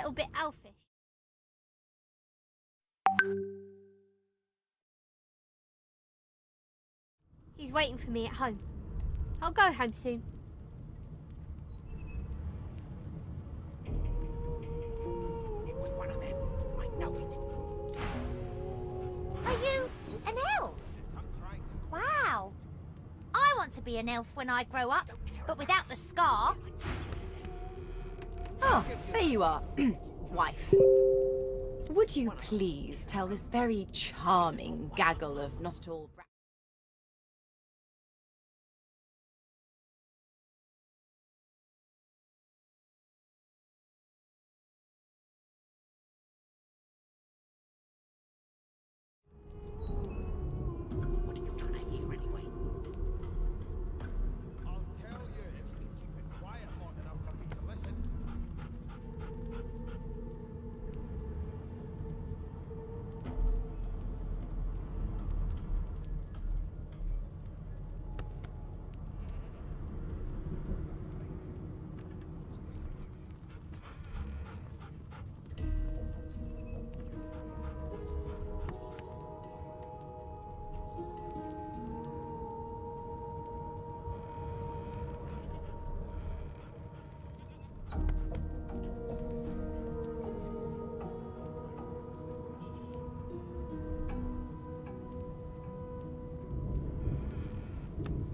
little bit elfish. He's waiting for me at home. I'll go home soon. It was one of them. I know it. Are you an elf? Wow. I want to be an elf when I grow up, but without the scar. Oh, there you are, wife. Would you please tell this very charming gaggle of not at all... What are you trying to hear anyway? I'll tell you if you can keep it quiet long enough for me to listen.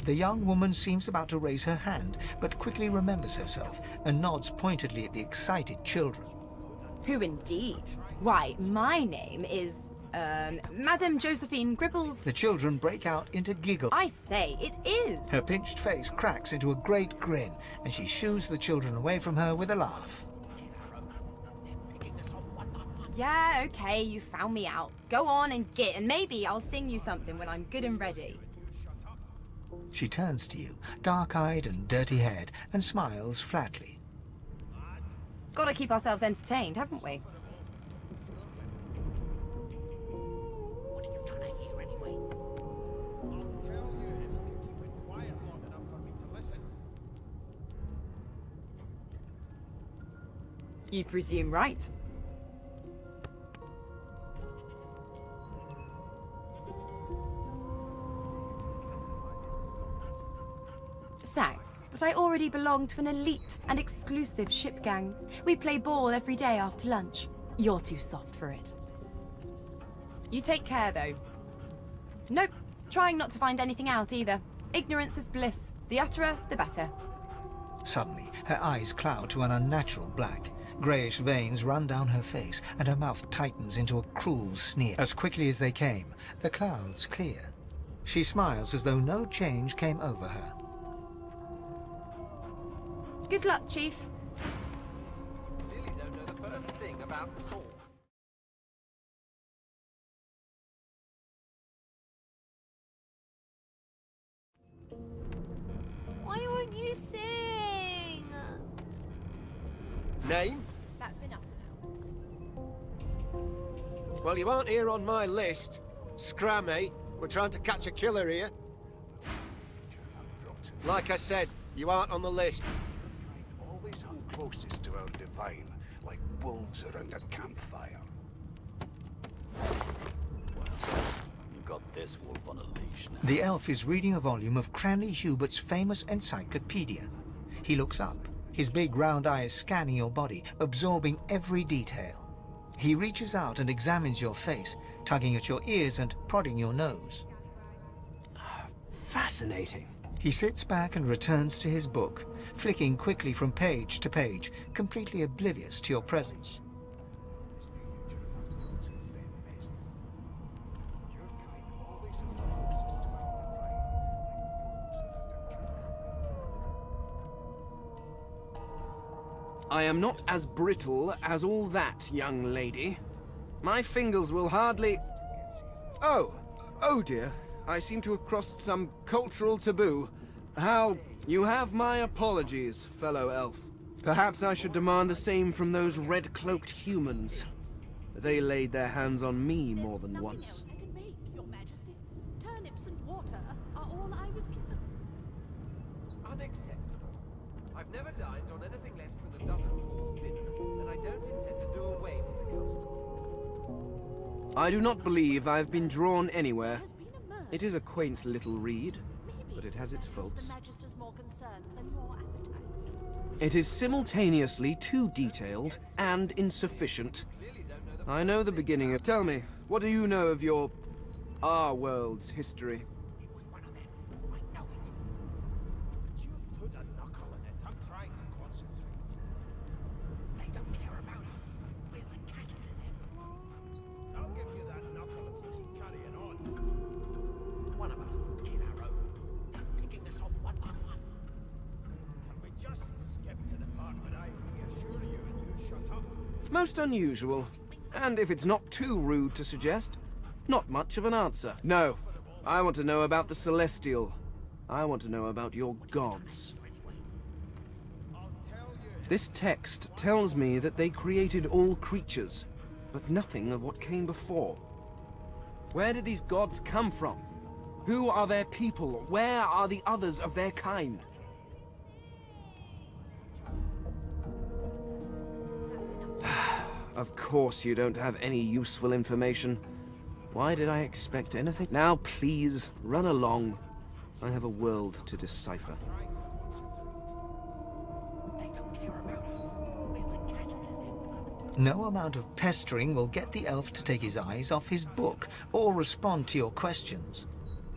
The young woman seems about to raise her hand, but quickly remembers herself and nods pointedly at the excited children. Who indeed? Why, my name is, Madame Josephine Gripples. The children break out into giggles. I say, it is. Her pinched face cracks into a great grin, and she shoos the children away from her with a laugh. Yeah, okay, you found me out. Go on and git, and maybe I'll sing you something when I'm good and ready. She turns to you, dark-eyed and dirty-haired, and smiles flatly. Gotta keep ourselves entertained, haven't we? What are you trying to hear anyway? I'll tell you if you can keep it quiet long enough for me to listen. You presume right. Thanks, but I already belong to an elite and exclusive ship gang. We play ball every day after lunch. You're too soft for it. You take care, though. Nope, trying not to find anything out either. Ignorance is bliss. The utterer, the better. Suddenly, her eyes cloud to an unnatural black. Greyish veins run down her face, and her mouth tightens into a cruel sneer. As quickly as they came, the clouds clear. She smiles as though no change came over her. Good luck, Chief. Really don't know the first thing about swords. Why won't you sing? Name? That's enough now. Well, you aren't here on my list. Scram, eh? We're trying to catch a killer here. Like I said, you aren't on the list. Always hung closest to our divine, like wolves around a campfire. You got this wolf on a leash now. The elf is reading a volume of Cranley Hubert's famous encyclopedia. He looks up, his big round eyes scanning your body, absorbing every detail. He reaches out and examines your face, tugging at your ears and prodding your nose. Fascinating. He sits back and returns to his book, flicking quickly from page to page, completely oblivious to your presence. I am not as brittle as all that, young lady. My fingers will hardly... Oh dear. I seem to have crossed some cultural taboo. You have my apologies, fellow elf. Perhaps I should demand the same from those red-cloaked humans. They laid their hands on me more than once. I can make, Your Majesty. Turnips and water are all I was given. Unacceptable. I've never dined on anything less than a dozen course dinner, and I don't intend to do away with the custom. I do not believe I've been drawn anywhere. There's been a murder. It is a quaint little read, Maybe but it has its that faults. the Magister's more concerned than your appetite. It is simultaneously too detailed and insufficient. I know the beginning of... Tell me, what do you know of our world's history? It was one of them. I know it. Would you put a knuckle in it? I'm trying to concentrate. They don't care about us. We're the cattle to them. I'll give you that knuckle if you keep carrying on. One of us will kill our own. They're picking us off one by one. Can we just skip to the part where I reassure you and you shut up? Most unusual. And if it's not too rude to suggest, not much of an answer. No, I want to know about the Celestial. I want to know about your gods. I'll tell you. This text tells me that they created all creatures, but nothing of what came before. Where did these gods come from? Who are their people? Where are the others of their kind? Of course you don't have any useful information. Why did I expect anything? Now please, run along. I have a world to decipher. They don't care about us. We're the cattle to them. No amount of pestering will get the elf to take his eyes off his book or respond to your questions.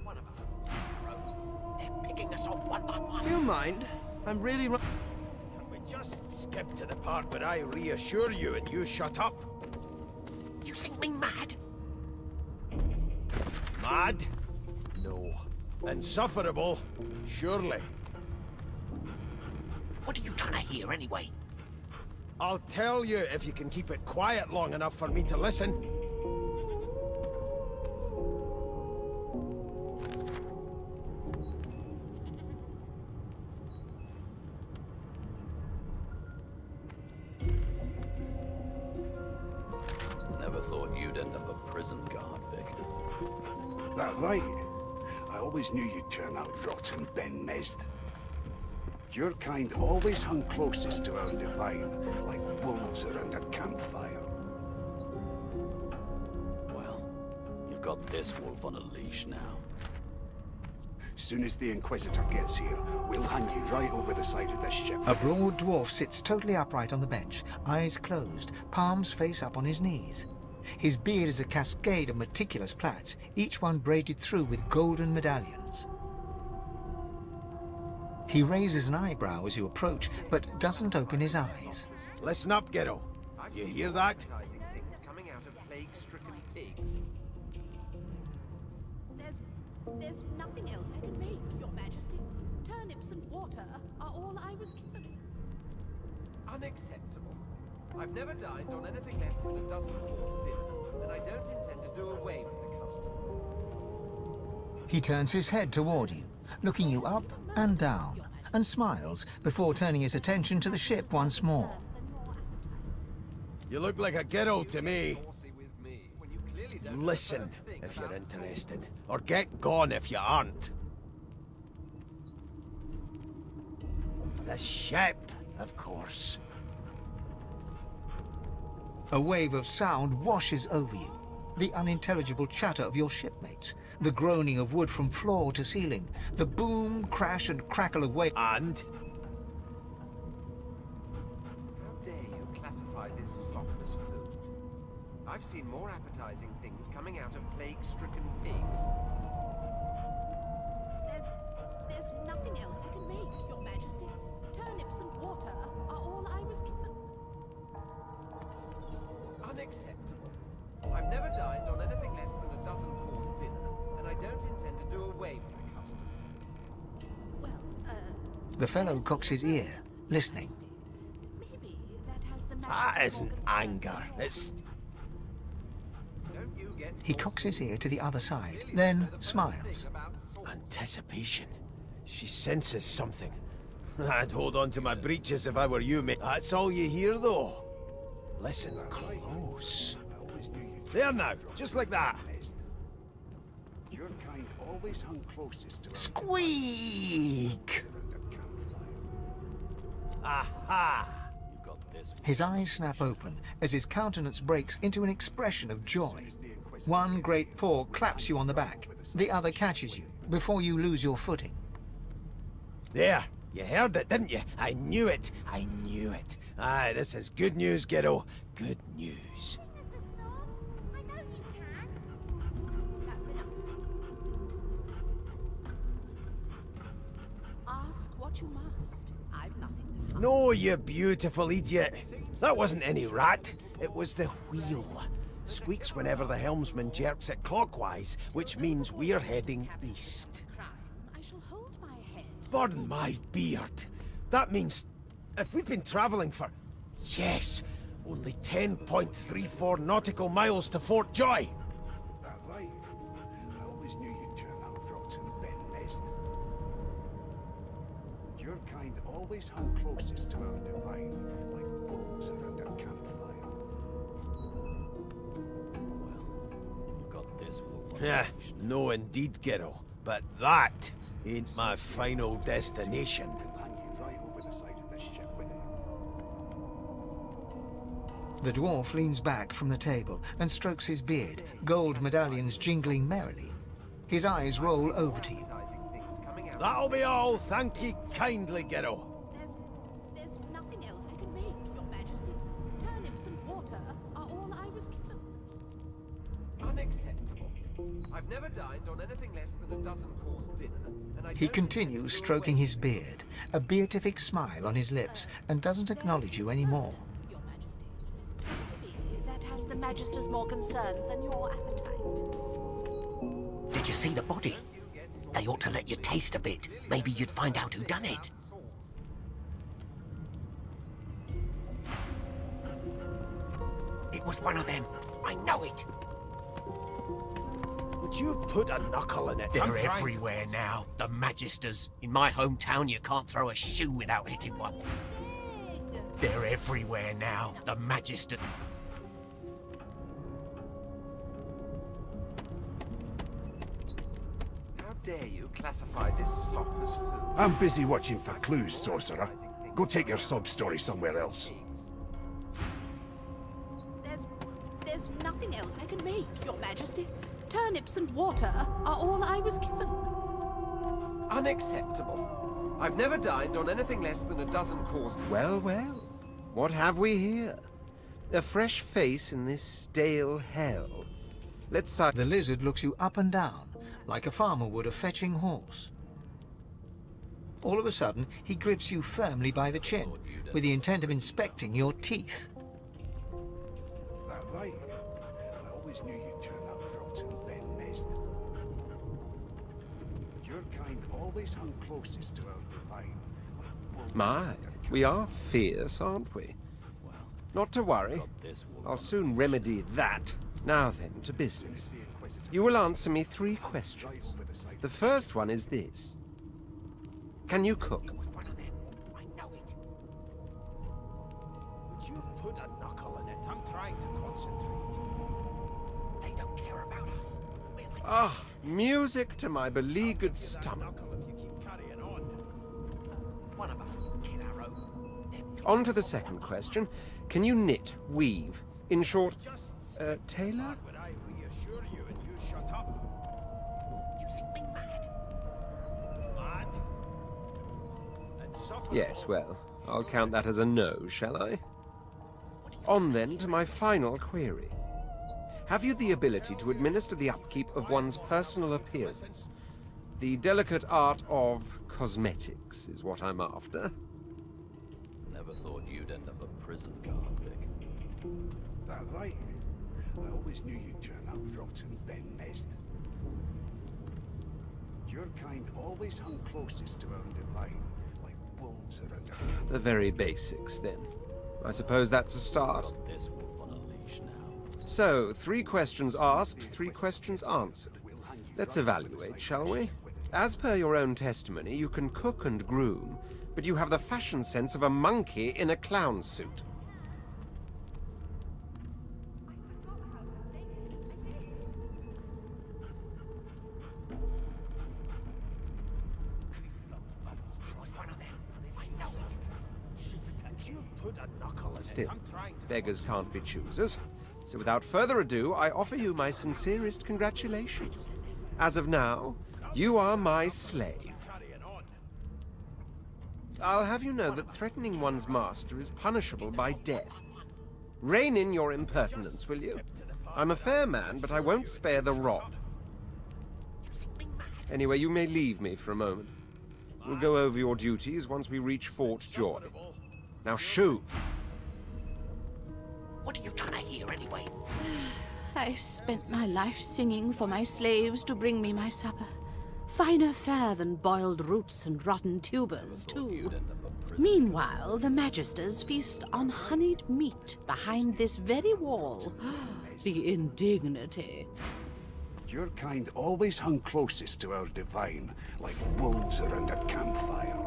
One of us will kill our own. They're picking us off one by one. Do you mind? I'm really... Can we just skip to the part where I reassure you and you shut up? You think me mad? Mad? No. Insufferable? Surely. What are you trying to hear anyway? I'll tell you if you can keep it quiet long enough for me to listen. Never thought you'd end up a prison guard, Vic. That right. I always knew you'd turn out rotten, Ben Mezd. Your kind always hung closest to our divine, like wolves around a campfire. Well, you've got this wolf on a leash now. Soon as the Inquisitor gets here, we'll hang you right over the side of this ship. A broad dwarf sits totally upright on the bench, eyes closed, palms face up on his knees. His beard is a cascade of meticulous plaits, each one braided through with golden medallions. He raises an eyebrow as you approach, but doesn't open his eyes. Listen up, Ghetto. You hear that? Coming out of plague-stricken pigs. There's nothing else I can make, Your Majesty. Turnips and water are all I was given. Unacceptable. I've never dined on anything less than a dozen-course dinner, and I don't intend to do away with the custom. He turns his head toward you, looking you up and down, and smiles before turning his attention to the ship once more. You look like a Ghetto to me. With me, when you clearly don't Listen, if you're interested. Or get gone if you aren't. The ship, of course. A wave of sound washes over you. The unintelligible chatter of your shipmates, the groaning of wood from floor to ceiling, the boom, crash, and crackle of waves. And? How dare you classify this slop as food? I've seen more appetizing things coming out of plague-stricken pigs. There's nothing else I can make, Your Majesty. Turnips and water are all I was given. Unacceptable. I've never dined on anything less than a dozen-course dinner, and I don't intend to do away with the custom. Well, The fellow cocks his ear, listening. maybe that has the That Majesty's isn't more concern anger. than your It's... Don't you get He cocks his ear to the other side, then smiles. Anticipation. She senses something. I'd hold on to my breeches if I were you, mate. That's all you hear, though. Listen close. There now, just like that. Your kind always hung closest to our Squeak! around a campfire. Aha! You've got His eyes snap open as his countenance breaks into an expression of joy. One great paw claps you on the back. The other catches you before you lose your footing. There, you heard it, didn't you? I knew it. I knew it. Aye, this is good news, kiddo. Good news. I know you can. That's enough. Ask what you must. I've nothing to hide. No, you beautiful idiot. That wasn't any rat. It was the wheel. Squeaks whenever the helmsman jerks it clockwise, which means we're heading east. Crime. I shall hold my head. Burn my beard. That means if we've been traveling for, yes, only 10.34 nautical miles to Fort Joy. That right? I always knew you'd turn out rotten, Ben Mest. Your kind always hung closest to our divine, like wolves around a campfire. You got this wolf on Yeah, a leash. no indeed, kiddo. But that ain't my final destination. We'll hang you right over the side of this ship with it. The dwarf leans back from the table and strokes his beard, gold medallions jingling merrily. His eyes roll over to you. Appetizing things coming out. That'll be all, thank ye kindly, kiddo. There's nothing else I can make, Your Majesty. Turnips and water are all I was given. Unacceptable. I've never dined on anything less than a dozen-course dinner, and I He don't continues intend to go stroking away. his beard, a beatific smile on his lips, and doesn't acknowledge you anymore. Your Majesty. Maybe that has the Magisters more concerned than your appetite. Did you see the body? They ought to let you taste a bit. Maybe you'd find out who done it. It was one of them. I know it. Would you put a knuckle in it? They're I'm trying- everywhere now. The Magisters. In my hometown, you can't throw a shoe without hitting one. They're everywhere now. The Magister. How dare you classify this slop as food? I'm busy watching for clues, sorcerer. Go take your sub-story somewhere else. There's nothing else I can make, Your Majesty. Turnips and water are all I was given. Unacceptable. I've never dined on anything less than a dozen-course. Well, well. What have we here? A fresh face in this stale hell. Let's say The lizard looks you up and down, like a farmer would a fetching horse. All of a sudden, he grips you firmly by the chin, with the intent of inspecting your teeth. That right? I always knew you'd turn out rotten, Ben Mest. Your kind always hung closest to our divine, like wolves My, around a we are fierce, aren't we? Not to worry. I'll soon remedy that. Now then, to business. You will answer me 3 questions. The first one is this. Can you cook? It was one of them. I know it. Would you put a knuckle in it? I'm trying to concentrate. They don't care about us. Ah, music to my beleaguered stomach. Knuckle if you keep carrying on. One of us will kill our own. On to the second question. Can you knit, weave? In short, tailor? Would I reassure you and you shut up? You think me mad? Mad? And suffer. Yes, well, I'll count that as a no, shall I? On then to my final query. Have you the ability to administer the upkeep of one's personal appearance? The delicate art of cosmetics is what I'm after. Never thought you'd end up a prison guard, Vic. That right? I always knew you'd turn out rotten, Ben Mest. Your kind always hung closest to our divine, like wolves around a campfire. The very basics, then. I suppose that's a start. Got this wolf on a leash now. So, 3 questions asked, 3 questions answered. Let's evaluate, shall we? As per your own testimony, you can cook and groom, but you have the fashion sense of a monkey in a clown suit. It was one of them. I know it. Would you put a knuckle in it? Still, beggars can't be choosers. So without further ado, I offer you my sincerest congratulations. As of now, you are my slave. I'll have you know that threatening one's master is punishable by death. Rein in your impertinence, will you? I'm a fair man, but I won't spare the rod. Anyway, you may leave me for a moment. We'll go over your duties once we reach Fort Joy. Now shoo! What are you trying to hear anyway? I spent my life singing for my slaves to bring me my supper. Finer fare than boiled roots and rotten tubers, too. Meanwhile, the Magisters feast on honeyed meat behind this very wall. The indignity. Your kind always hung closest to our divine, like wolves around a campfire.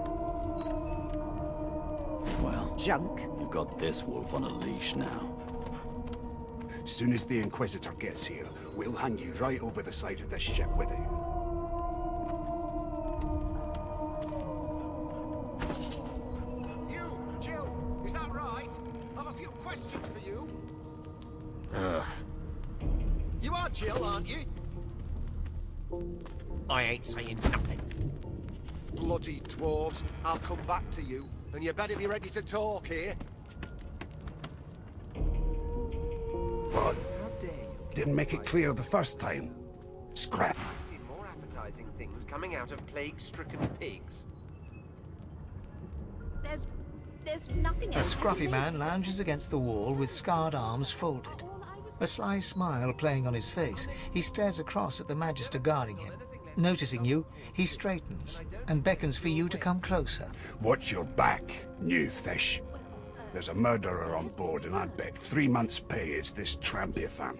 Well, Junk. you've got this wolf on a leash now. Soon as the Inquisitor gets here, we'll hang you right over the side of this ship with it. You, Jill, is that right? I've a few questions for you. You are Jill, aren't you? I ain't saying nothing. Bloody dwarves. I'll come back to you, and you better be ready to talk here. What? How dare you? Didn't make it clear the first time. Scrap. I've seen more appetizing things coming out of plague-stricken pigs. There's nothing A else. scruffy man lounges against the wall with scarred arms folded. A sly smile playing on his face, he stares across at the Magister guarding him. Noticing you, he straightens and beckons for you to come closer. Watch your back, new fish. There's a murderer on board, and I'd bet 3 months' pay it's this trampy-fan.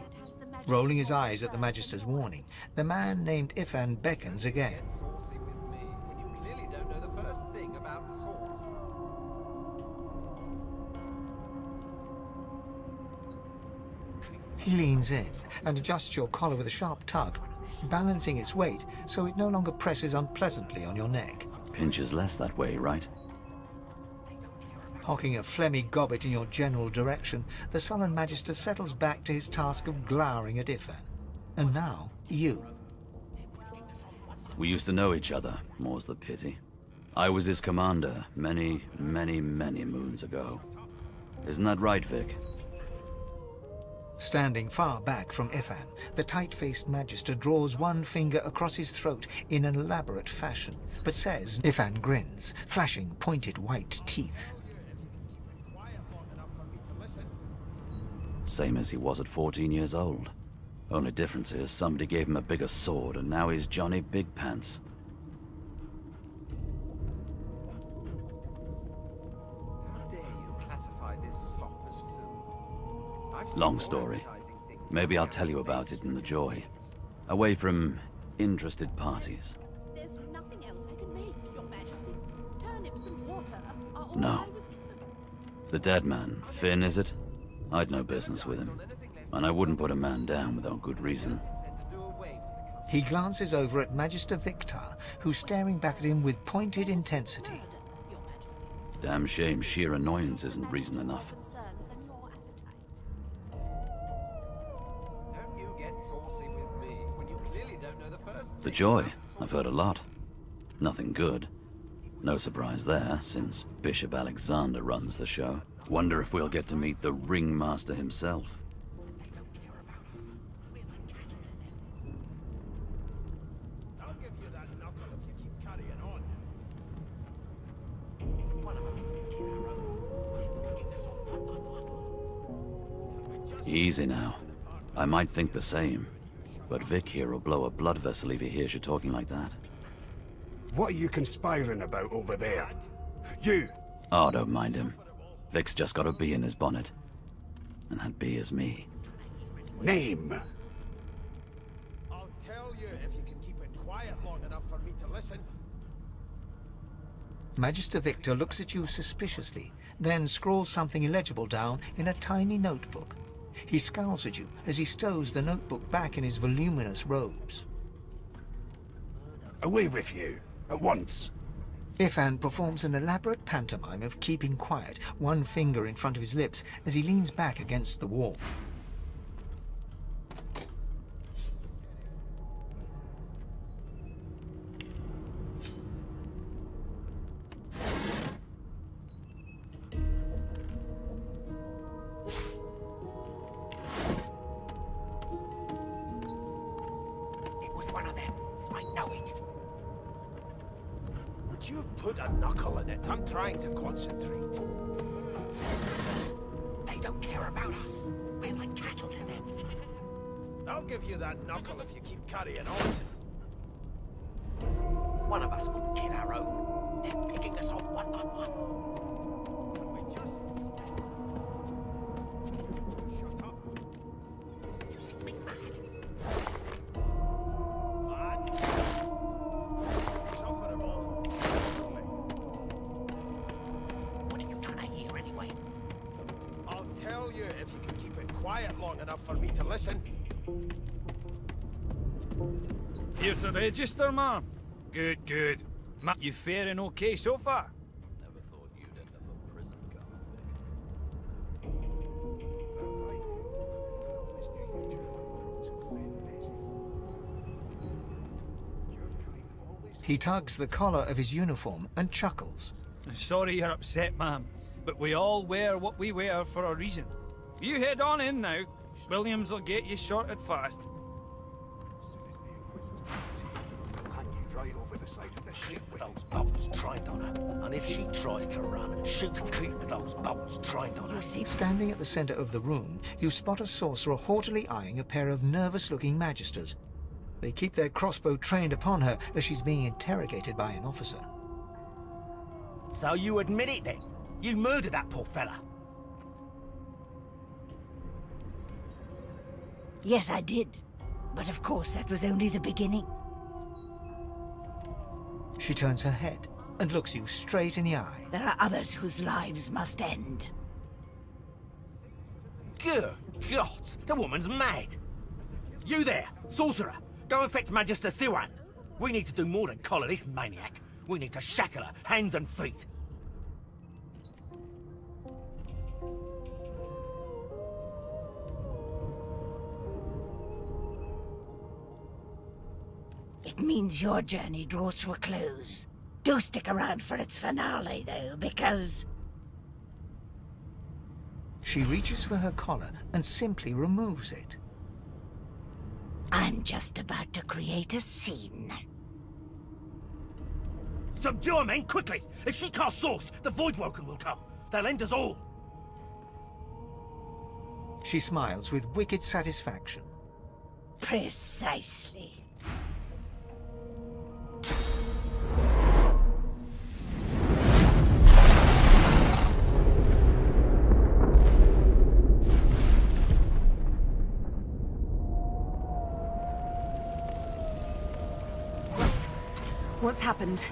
Rolling his eyes at the Magister's warning, the man named Ifan beckons again. Saucy with me when you clearly don't know the first thing about sauce. He leans in and adjusts your collar with a sharp tug, balancing its weight so it no longer presses unpleasantly on your neck. Pinches less that way, right? Hocking a phlegmy gobbet in your general direction, the sullen Magister settles back to his task of glowering at Ifan. And now, you. We used to know each other, more's the pity. I was his commander many, many, many moons ago. Isn't that right, Vic? Standing far back from Ifan, the tight-faced Magister draws one finger across his throat in an elaborate fashion, but says Ifan grins, flashing pointed white teeth. Same as he was at 14 years old. Only difference is somebody gave him a bigger sword and now he's Johnny Big Pants. How dare you classify this slop as food? I've seen Long more story. appetizing things Maybe I'll coming tell out you of about it in the plague-stricken Joy. pigs. Away from interested parties. There's nothing else I can make, Your Majesty. Turnips and water are all No. I was given. The dead man, Finn, is it? I'd no business with him. And I wouldn't put a man down without good reason. Intend to do away with the He glances over at Magister Victor, who's staring back at him with pointed intensity. Your Majesty. Damn shame sheer annoyance isn't reason enough. Concern than your appetite. Don't you get saucy with me when you clearly don't know the first thing The Joy, about I've heard a lot. Nothing good. No surprise there, since Bishop Alexander runs the show. Wonder if we'll get to meet the ringmaster himself. I'll give you that knuckle if you keep carrying on. Easy now. I might think the same, but Vic here will blow a blood vessel if he hears you talking like that. What are you conspiring about over there? You! Oh, don't mind him. Vic's just got a bee in his bonnet. And that bee is me. Name! I'll tell you if you can keep it quiet long enough for me to listen. Magister Victor looks at you suspiciously, then scrawls something illegible down in a tiny notebook. He scowls at you as he stows the notebook back in his voluminous robes. Away with you, at once. Ifan performs an elaborate pantomime of keeping quiet, one finger in front of his lips as he leans back against the wall. It was one of them. I know it. Would you put a knuckle in it? I'm trying to concentrate. They don't care about us. We're like cattle to them. I'll give you that knuckle if you keep carrying on. One of us wouldn't kill our own. They're picking us off one by one. Shut up. You think me mad? Lad. Sufferable. What are you trying to hear anyway? I'll tell you if you can keep it quiet long enough for me to listen. Here's the register, ma'am. Good, good. You faring okay so far? Never thought you'd end up a prison guard. He tugs the collar of his uniform and chuckles. Sorry you're upset, ma'am, but we all wear what we wear for a reason. You head on in now. Williams will get you sorted fast. Right over the side of the ship With those bolts trained on her. And if she tries to run, shoot clean with those bolts trained on her. Standing at the center of the room, you spot a sorcerer haughtily eyeing a pair of nervous-looking magisters. They keep their crossbow trained upon her as she's being interrogated by an officer. So you admit it then? You murdered that poor fella? Yes, I did. But of course, that was only the beginning. She turns her head and looks you straight in the eye. There are others whose lives must end. Good God! The woman's mad! You there, sorcerer! Go and fetch Magister Siwan! We need to do more than collar this maniac. We need to shackle her, hands and feet. It means your journey draws to a close. Do stick around for its finale, though, because... She reaches for her collar and simply removes it. I'm just about to create a scene. Subdue her, men, quickly! If she casts Source, the Voidwoken will come. They'll end us all. She smiles with wicked satisfaction. Precisely. What's happened?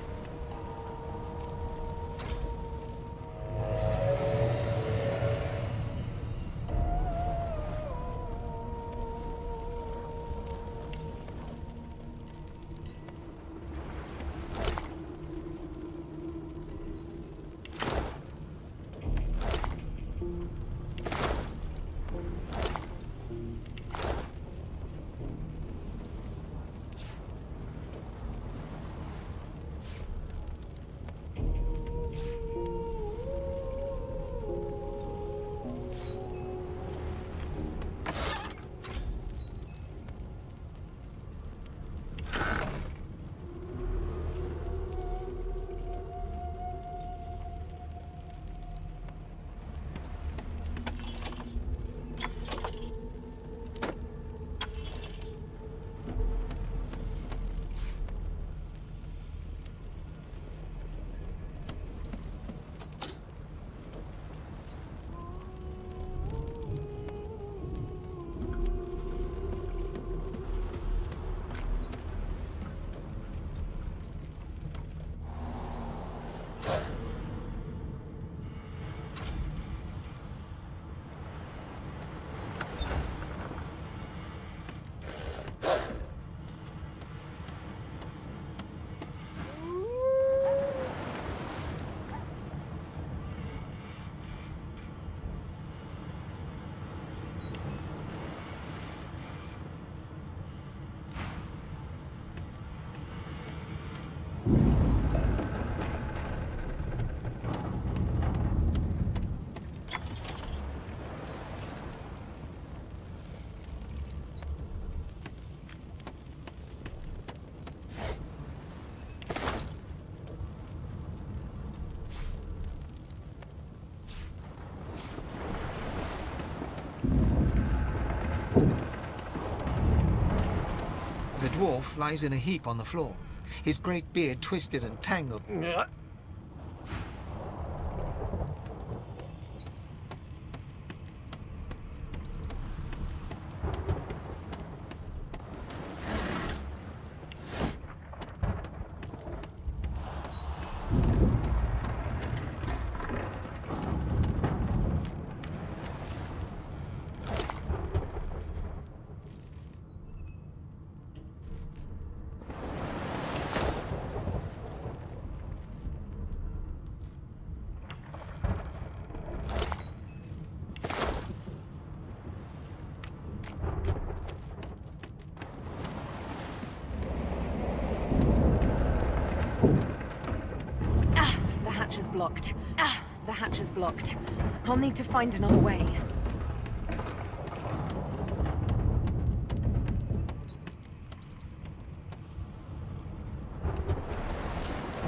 The dwarf lies in a heap on the floor, his great beard twisted and tangled. The hatch is blocked. The hatch is blocked. I'll need to find another way.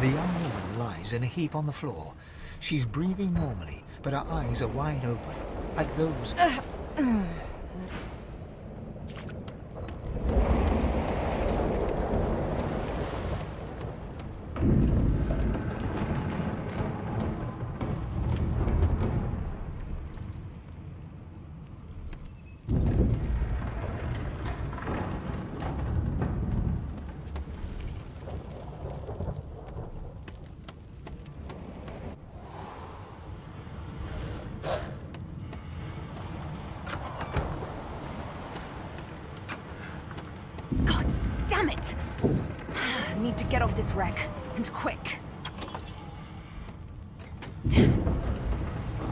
The young woman lies in a heap on the floor. She's breathing normally, but her eyes are wide open, like those... God damn it! I need to get off this wreck, and quick.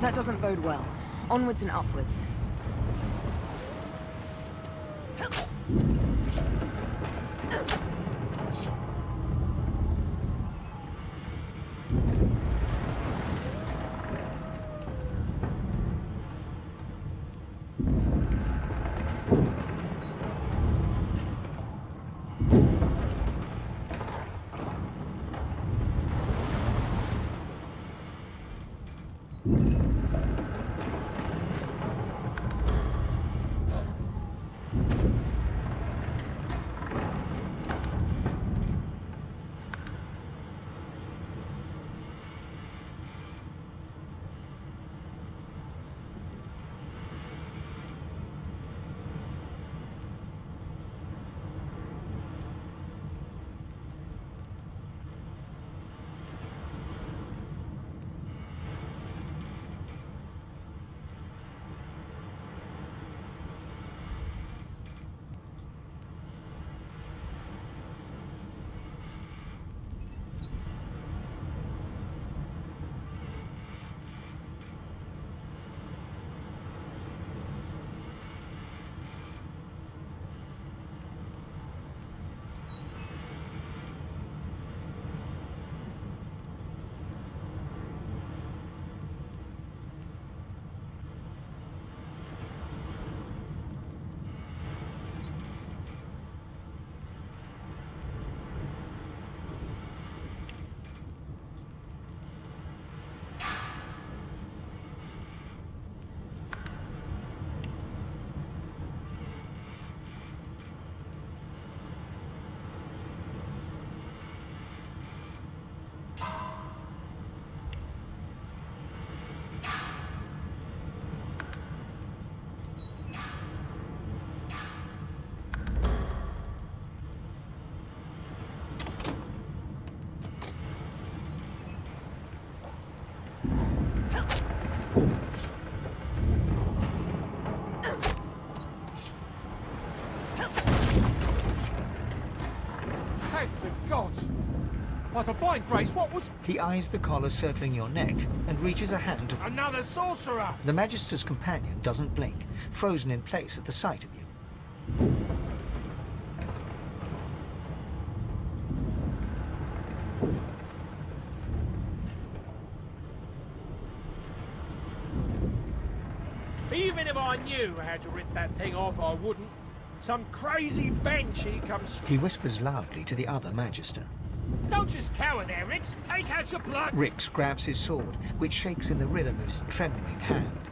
That doesn't bode well. Onwards and upwards. Like a fine, Grace, what was... He eyes the collar circling your neck and reaches a hand to... Another sorcerer! The Magister's companion doesn't blink, frozen in place at the sight of you. Even if I knew how to rip that thing off, I wouldn't. Some crazy banshee comes... He whispers loudly to the other Magister. Don't just cower there, Rix. Take out your blood. Rix grabs his sword, which shakes in the rhythm of his trembling hand.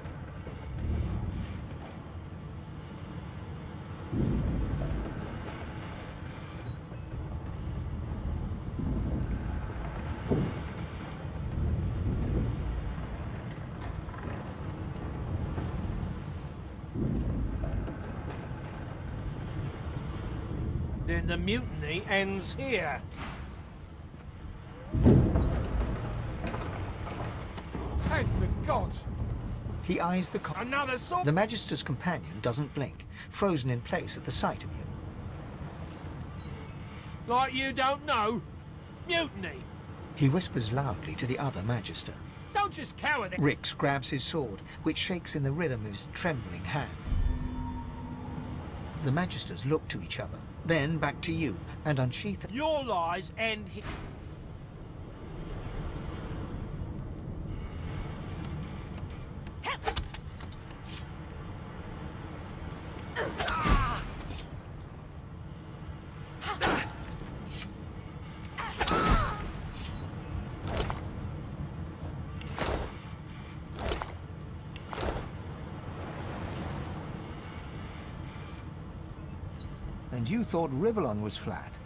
Then the mutiny ends here. Thank the gods! He eyes the Another sword! The Magister's companion doesn't blink, frozen in place at the sight of you. Like you don't know? Mutiny! He whispers loudly to the other Magister. Don't just cower there! Rix grabs his sword, which shakes in the rhythm of his trembling hand. The Magisters look to each other, then back to you, and unsheath... Your lies end here. And you thought Rivellon was flat.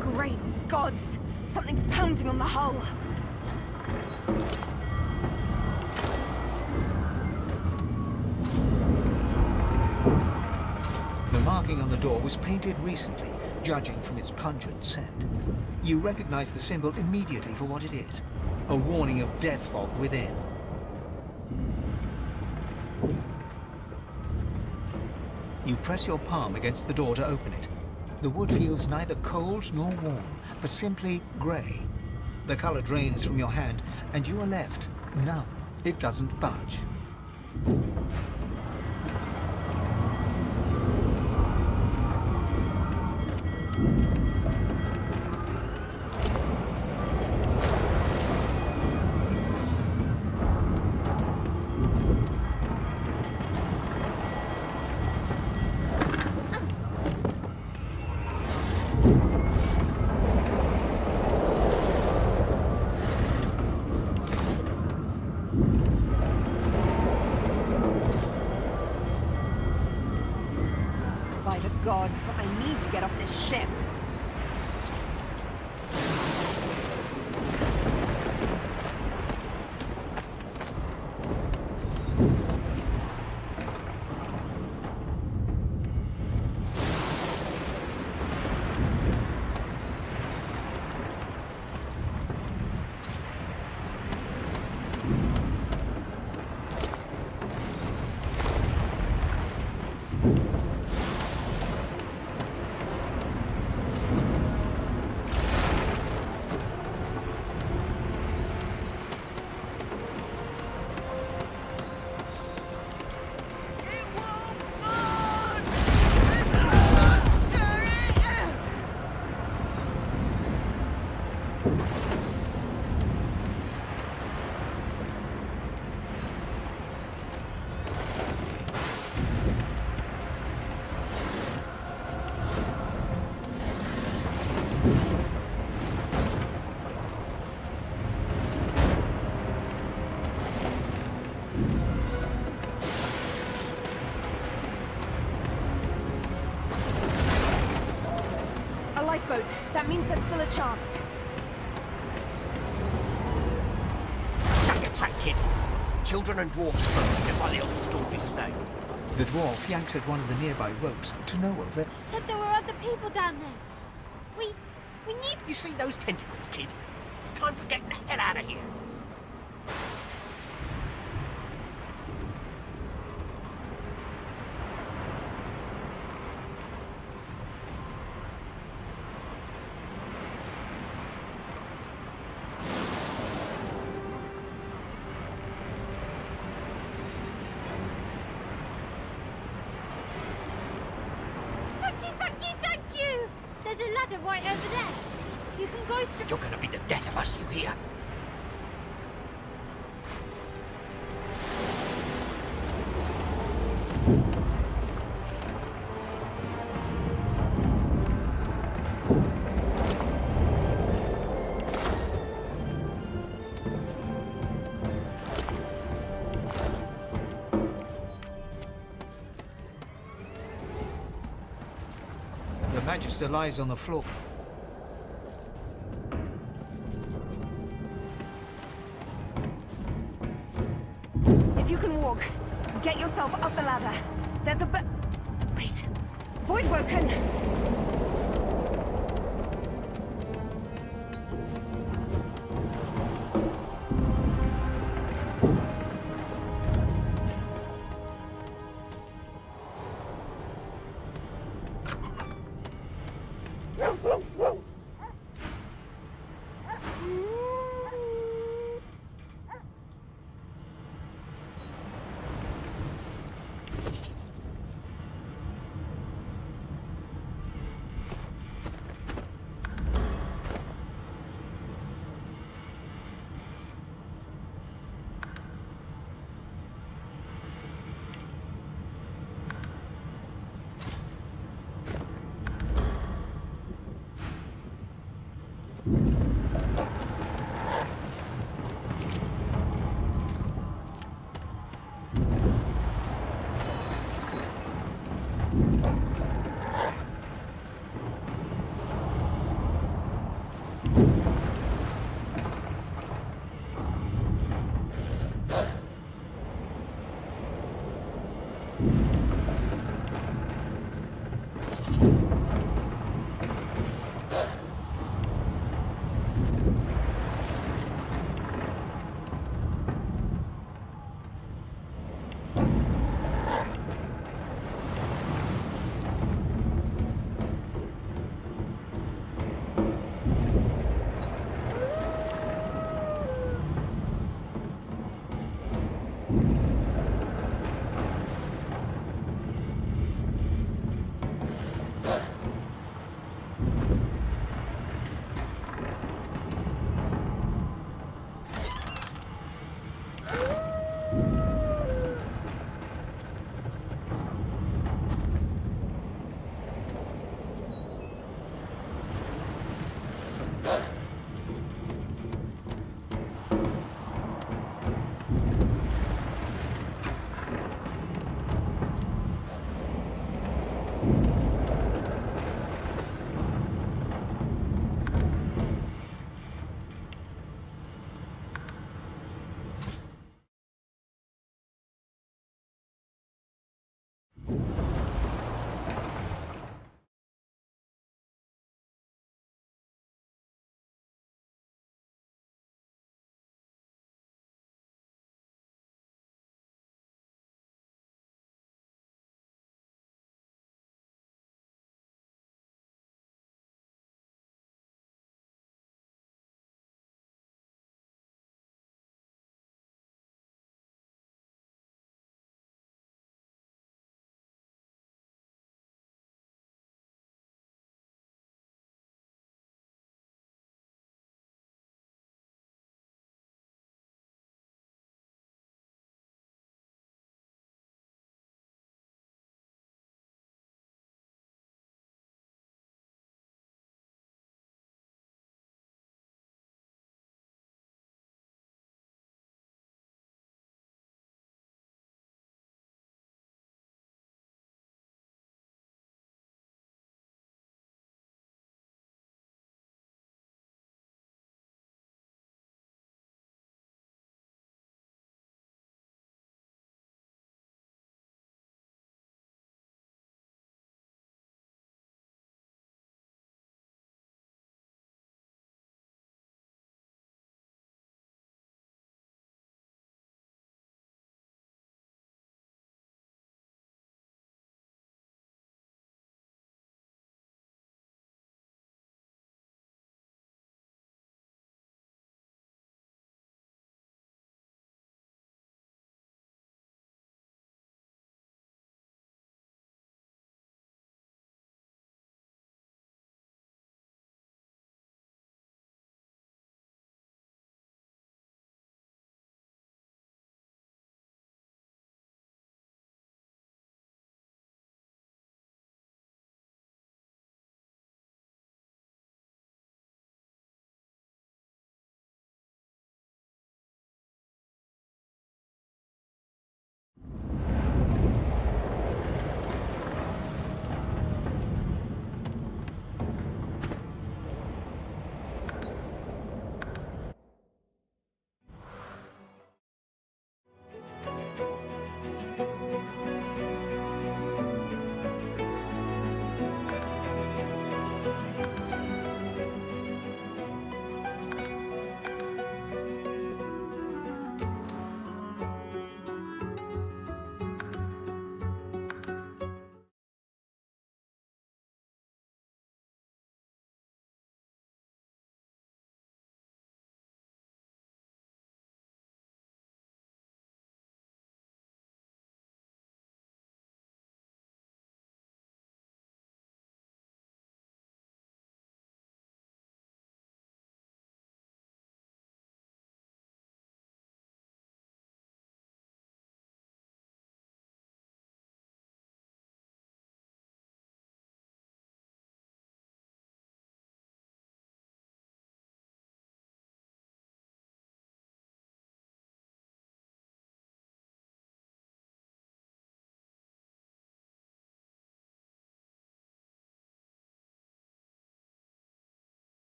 Great gods! Something's pounding on the hull! The marking on the door was painted recently, judging from its pungent scent. You recognize the symbol immediately for what it is. A warning of death fog within. You press your palm against the door to open it. The wood feels neither cold nor warm, but simply grey. The color drains from your hand, and you are left numb. It doesn't budge. By the gods, I need to get off this ship. lifeboat. That means there's still a chance. Shut your trap, kid. Children and dwarfs first, just like the old stories say. The dwarf yanks at one of the nearby ropes to no avail. You said there were other people down there. We need... You see those tentacles, kid? It's time for getting the hell out of here. Thank you! There's a ladder right over there. You can go straight... You're gonna be the death of us, you hear? The Magister lies on the floor. If you can walk, get yourself up the ladder. There's a Wait. Voidwoken!